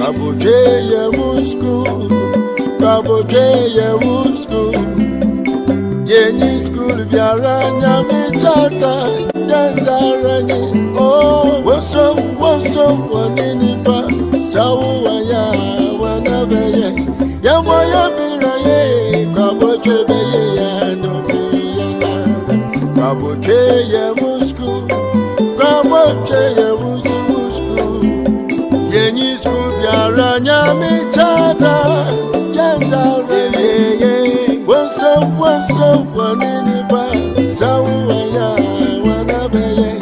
Kaboje Musku, Kaboje Musku, Yeni School Biaranya Michata, Yantarani, oh, what's up, one in the back, Sawaya, Wanabe, Yamoya Biraye, Kaboje Baya, no Firiana, Kaboje Musku, Kaboje Musku. Yeni school biaranya michata yanda reye what's up one in the bar sawaya wanabeye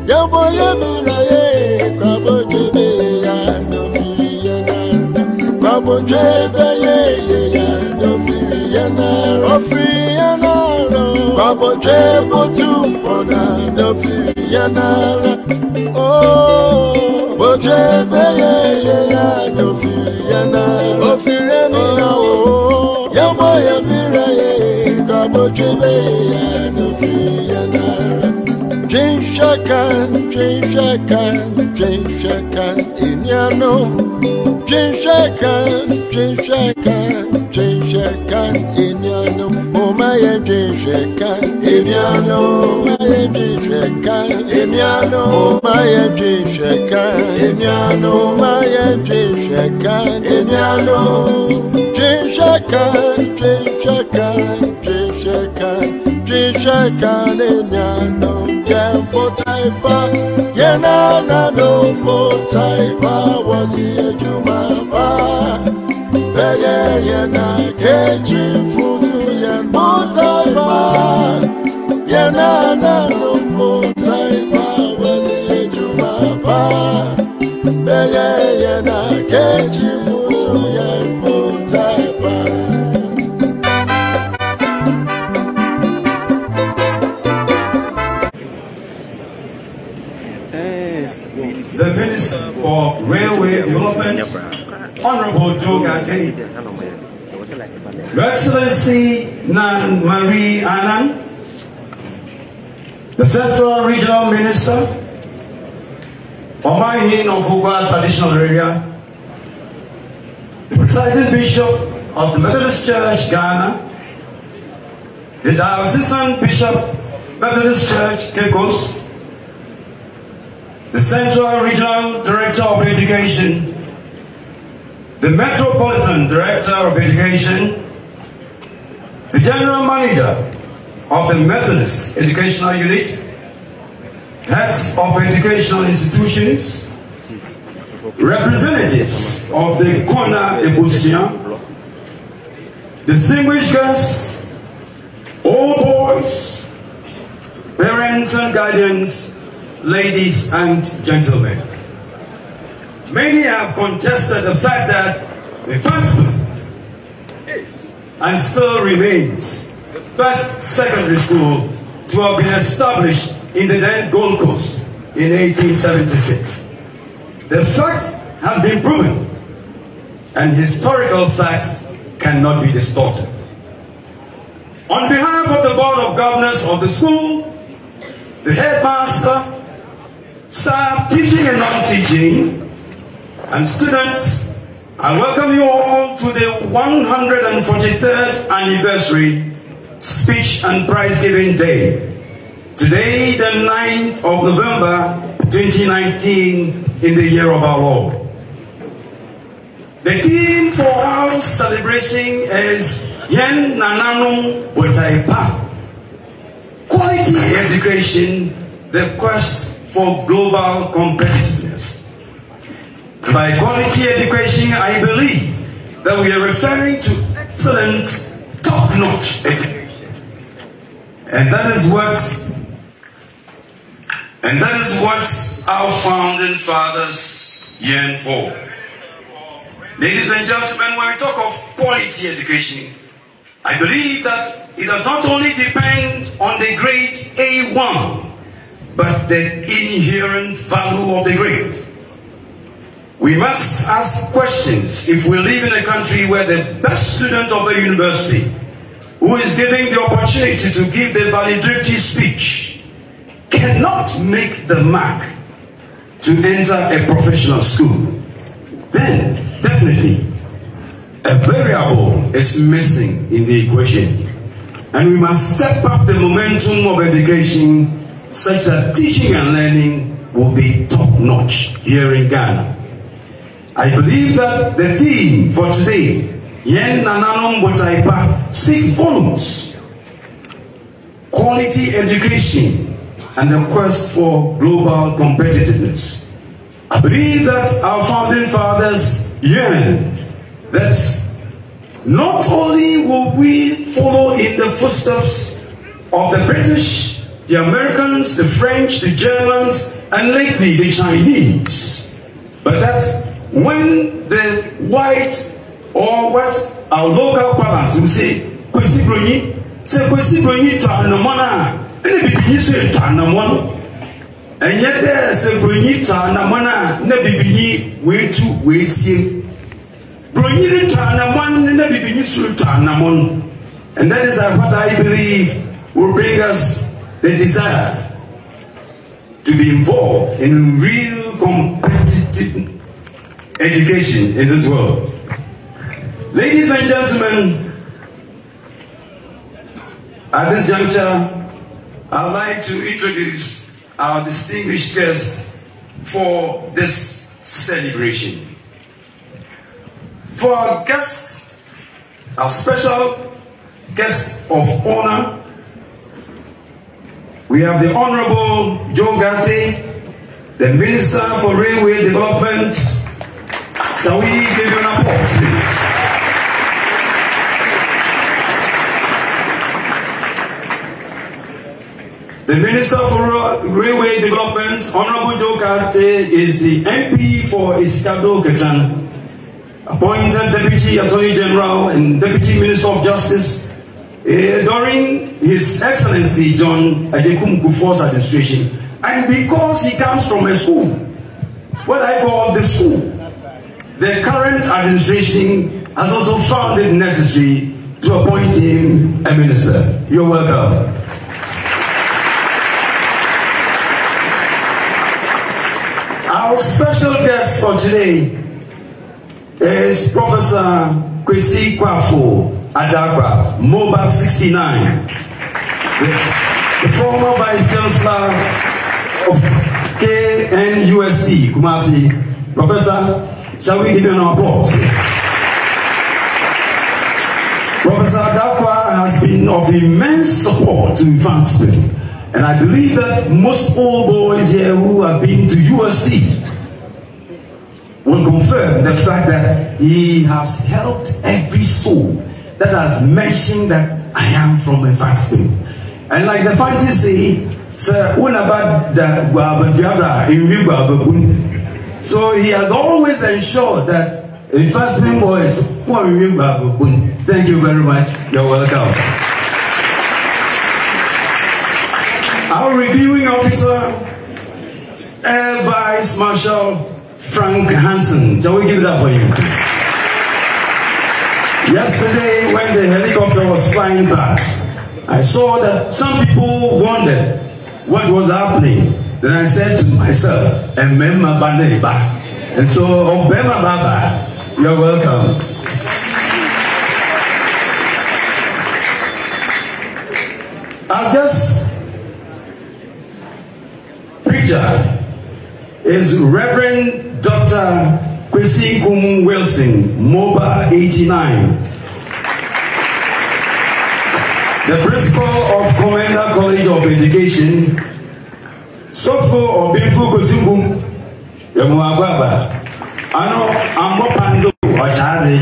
yaboya biraye kaboje be ya no firiana kaboje be ya no firiana ofriana kaboje botu pona no firiana oh Boje beye ya no firiana ofiremi na o yaboya biraye kaboje beye ya no firiana Jinshakan inyano Jinshakan inyano Omaye Jinshakan inyano Omaye Jinshakan inyano Omaye Jinshakan inyano Omaye Jinshakan inyano Jinshakan inyano Yembotaipa, Yenana no Botaipa was here Jumapa. Beye Yena Kechi Fufu Yen Botaipa. Yenana no Botaipa was here Jumapa. Beye Yena Kechi Fufu Yen Botaipa. The Minister for Railway Development, Honorable Joe Gate, Your Excellency Nan Marie Annan, the Central Regional Minister, Omahin of Hugwa Traditional Area, the Presiding Bishop of the Methodist Church, Ghana, the Diocesan Bishop, Methodist Church, Cape Coast, the Central Regional Director of Education, the Metropolitan Director of Education, the General Manager of the Methodist Educational Unit, heads of educational institutions, representatives of the Kona Ebusian, distinguished guests, old boys, parents and guardians, ladies and gentlemen. Many have contested the fact that Mfantsipim is and still remains the first secondary school to have been established in the then Gold Coast in 1876. The fact has been proven, and historical facts cannot be distorted. On behalf of the Board of Governors of the school, the headmaster, staff teaching and non-teaching, and students, I welcome you all to the 143rd anniversary speech and prize giving day. Today, the 9th of November 2019, in the year of our Lord. The theme for our celebration is Yen Nananu Botaipa. Quality education, the quest for global competitiveness. By quality education, I believe that we are referring to excellent, top-notch education. And that is what our founding fathers yearned for. Ladies and gentlemen, when we talk of quality education, I believe that it does not only depend on the grade A1, but the inherent value of the grade. We must ask questions if we live in a country where the best student of a university, who is given the opportunity to give the valedictory speech, cannot make the mark to enter a professional school. Then definitely a variable is missing in the equation, and we must step up the momentum of education such that teaching and learning will be top-notch here in Ghana. I believe that the theme for today, Yen Nananom Botaipa, speaks volumes. Quality education and the quest for global competitiveness. I believe that our founding fathers yearned that not only will we follow in the footsteps of the British, the Americans, the French, the Germans, and lately the Chinese, but that when the white or what our local parents will say, Kwesi Broni, say Kwesi Broni Tanamana, and the say Tanamon, and yet there's a Broni Tanamana, Nebibini, wait to wait here. Broni Tanaman, Nebibini Tanamon, and that is what I believe will bring us the desire to be involved in real competitive education in this world. Ladies and gentlemen, at this juncture, I'd like to introduce our distinguished guests for this celebration. For our guests, our special guest of honor, we have the Honorable Joe Gatti, the Minister for Railway Development. Shall we give you an applause, please? The Minister for Railway Development, Honorable Joe Gatti, is the MP for Isikado Ketan, appointed Deputy Attorney General and Deputy Minister of Justice during His Excellency John Adekum Kufuor's administration. And because he comes from a school, what I call the school, the current administration has also found it necessary to appoint him a minister. You're welcome. Our special guest for today is Professor Kwesi Kwafo Adakwa, MOBA 69, the former Vice Chancellor of KNUST, Kumasi. Professor, shall we give you an applause? Professor Adakwa has been of immense support to Mfantsipim, and I believe that most old boys here who have been to UST will confirm the fact that he has helped every soul that has mentioned that I am from Mfantsipim. And like the fancy say, sir, so he has always ensured that Mfantsipim boys who are remember. Thank you very much. You're welcome. Our reviewing officer, Air Vice Marshal Frank Hansen. Shall we give it up for you? Yesterday, when the helicopter was flying past, I saw that some people wondered what was happening. Then I said to myself, Emema Baneba. And so, Obema Baba, you're welcome. Our guest preacher is Reverend Dr. Kwesi Kum Wilson, MOBA 89, the principal of Commander College of Education, Sofo Obinfu Kusingu, Yamuababa, Ano Amopando Ochadi,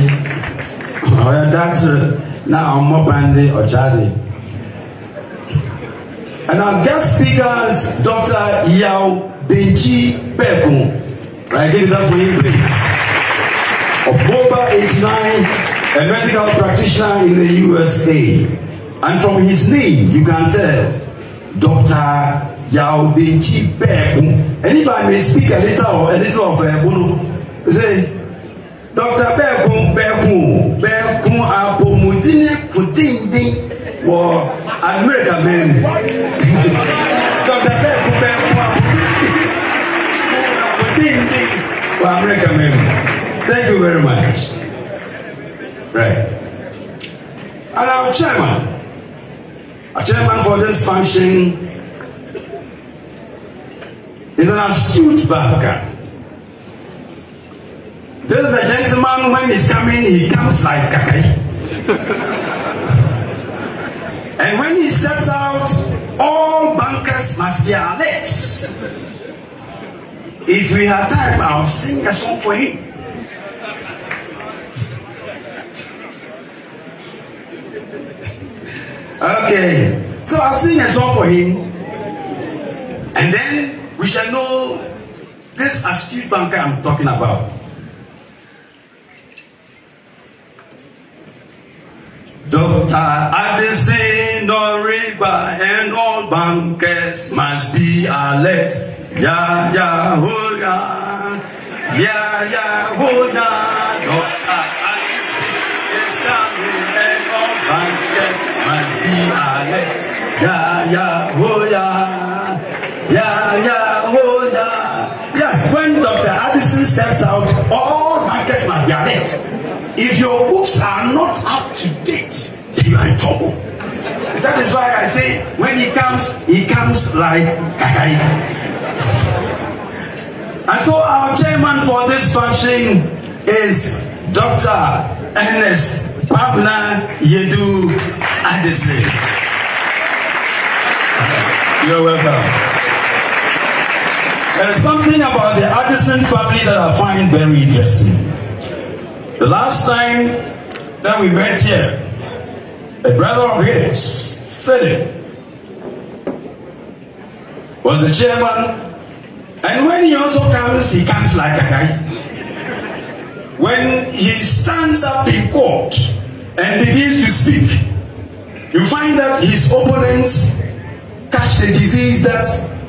that's now Amopande Ochadi. And our guest speakers, Dr. Yao Denchi Pekun. I give it up for you, please. Of MOBA 89, a medical practitioner in the USA. And from his name, you can tell, Dr. Yao Denchi Pekun. And if I may speak a little of Bunu, say, Dr. Pekun, Apomutine Kutindi, or American men. Dr. Pekun, American men. Thank you very much. Right. And our chairman for this function is an astute banker. There is a gentleman, when he's coming, he comes like Kakai. And when he steps out, all bankers must be alert. If we have time, I'll sing a song for him. Okay, so I'll sing a song for him, and then we shall know this astute banker I'm talking about. Dr. Addison Noriba and all bankers must be alert. Yeah, yeah, oh yeah. Yeah, yeah, oh yeah. Dr. Addison is coming and all bankers must be alert. Yeah, yeah, oh yeah. Yeah, yeah, oh yeah. Yes, when Dr. Addison steps out, all bankers must be alert. If your books are not up to date, you are in trouble. That is why I say, when he comes like Kakai. And so our chairman for this function is Dr. Ernest Pabna Yedu Addison. You're welcome. There is something about the Addison family that I find very interesting. The last time that we met here, a brother of his, Philip, was the chairman, and when he also comes, he comes like a guy. When he stands up in court and begins to speak, you find that his opponents catch the disease that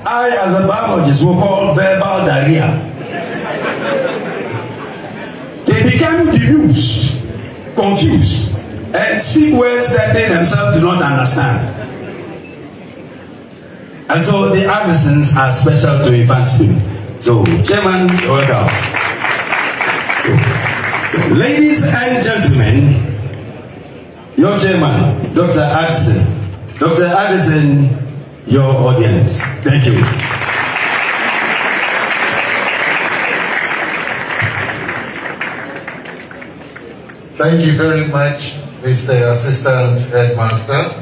I, as a biologist, will call verbal diarrhea. They become bemused, confused, and speak words that they themselves do not understand. And so the Addisons are special to Mfantsipim. So, Chairman, welcome. So, ladies and gentlemen, your Chairman, Dr. Addison. Dr. Addison, your audience. Thank you. Thank you very much, Mr. Assistant Headmaster.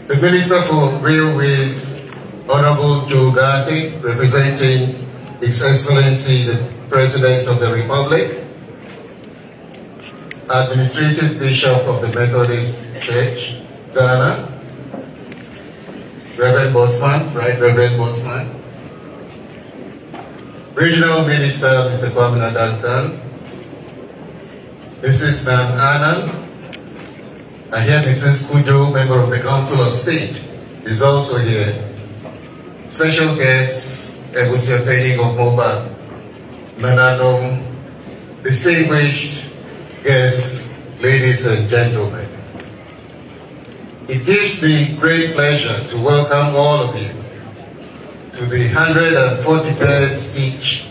The Minister for Railways, Honorable Joe Gatti, representing His Excellency the President of the Republic, Administrative Bishop of the Methodist Church, Ghana, Reverend Bosman, Right Reverend Bosman, Regional Minister, Mr. Kwamina Dantan, Mrs. Nan Annan, I hear Mrs. Kujo, member of the Council of State, is also here. Special guests, Ebusia Penning of Moba, Nananom, distinguished guests, ladies and gentlemen. It gives me great pleasure to welcome all of you to the 143rd speech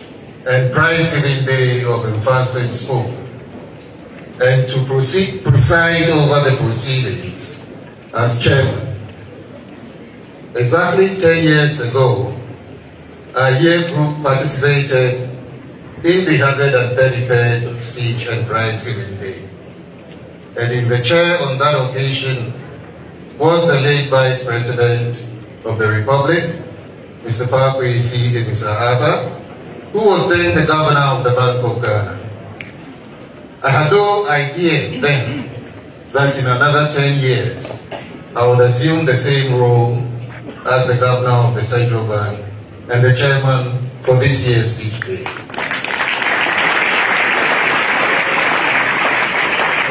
and prize-giving day of Mfantsipim School, and to preside over the proceedings as chairman. Exactly 10 years ago, our year group participated in the 133rd speech and prize-giving day. And in the chair on that occasion was the late Vice President of the Republic, Mr. Parkway C. Mr. Arthur, who was then the Governor of the Bank of Ghana. I had no idea then that in another 10 years, I would assume the same role as the Governor of the Central Bank and the Chairman for this year's speech day.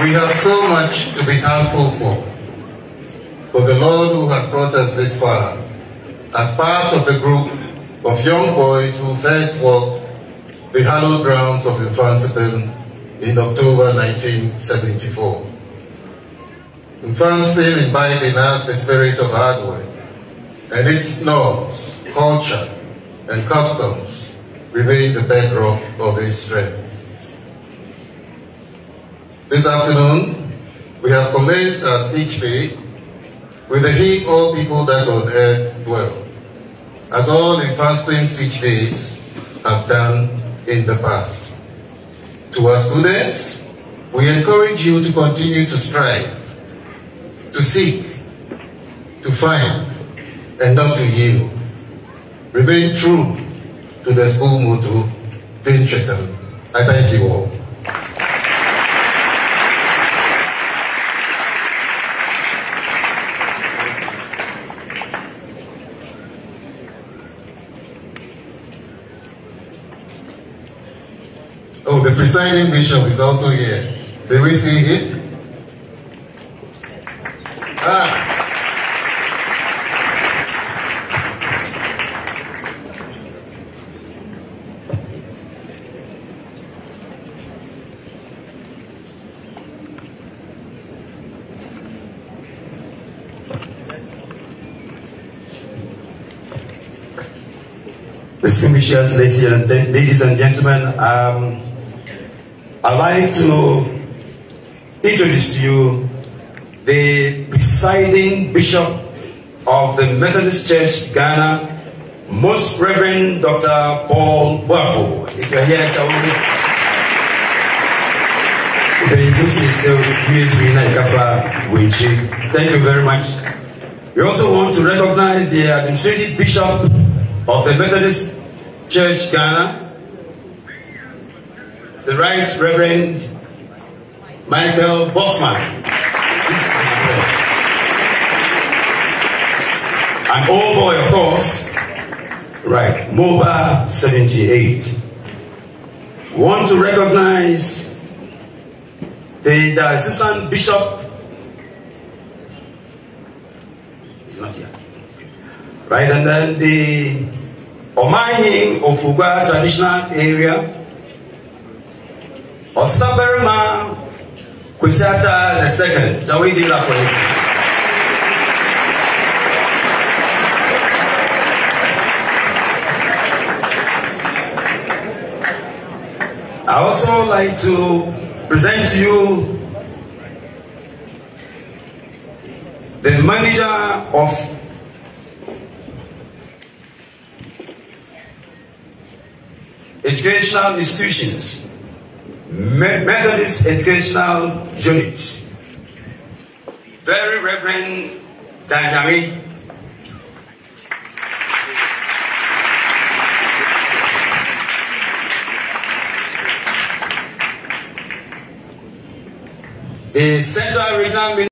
We have so much to be thankful for the Lord who has brought us this far, as part of the group of young boys who first walked the hallowed grounds of Mfantsipim in October 1974. Mfantsipim imbibed in us the spirit of hard work, and its norms, culture, and customs remain the bedrock of his strength. This afternoon, we have commenced our speech day with the hymn "All People That on Earth Dwell," as all Mfantsipim speech days have done in the past. To our students, we encourage you to continue to strive, to seek, to find, and not to yield. Remain true to the school motto, Din Chetan. I thank you all. Oh, the presiding bishop is also here. Did we see him? Distinguished ladies and gentlemen, I'd like to introduce to you the presiding bishop of the Methodist Church, Ghana, Most Reverend Dr. Paul Buafo. If you're here, shall we? Thank you very much. We also want to recognize the administrative bishop of the Methodist Church, Ghana, the Right Reverend Michael Bossman. An old boy, of course, right, MOBA 78. We want to recognize the Assistant Bishop. He's not here. Right, and then the Omahin of Uga traditional area, Osaberma Kusiata II. Shall we give that for him? I also like to present to you the manager of educational institutions, Methodist Educational Unit, Very Reverend Danyami. The Central Regional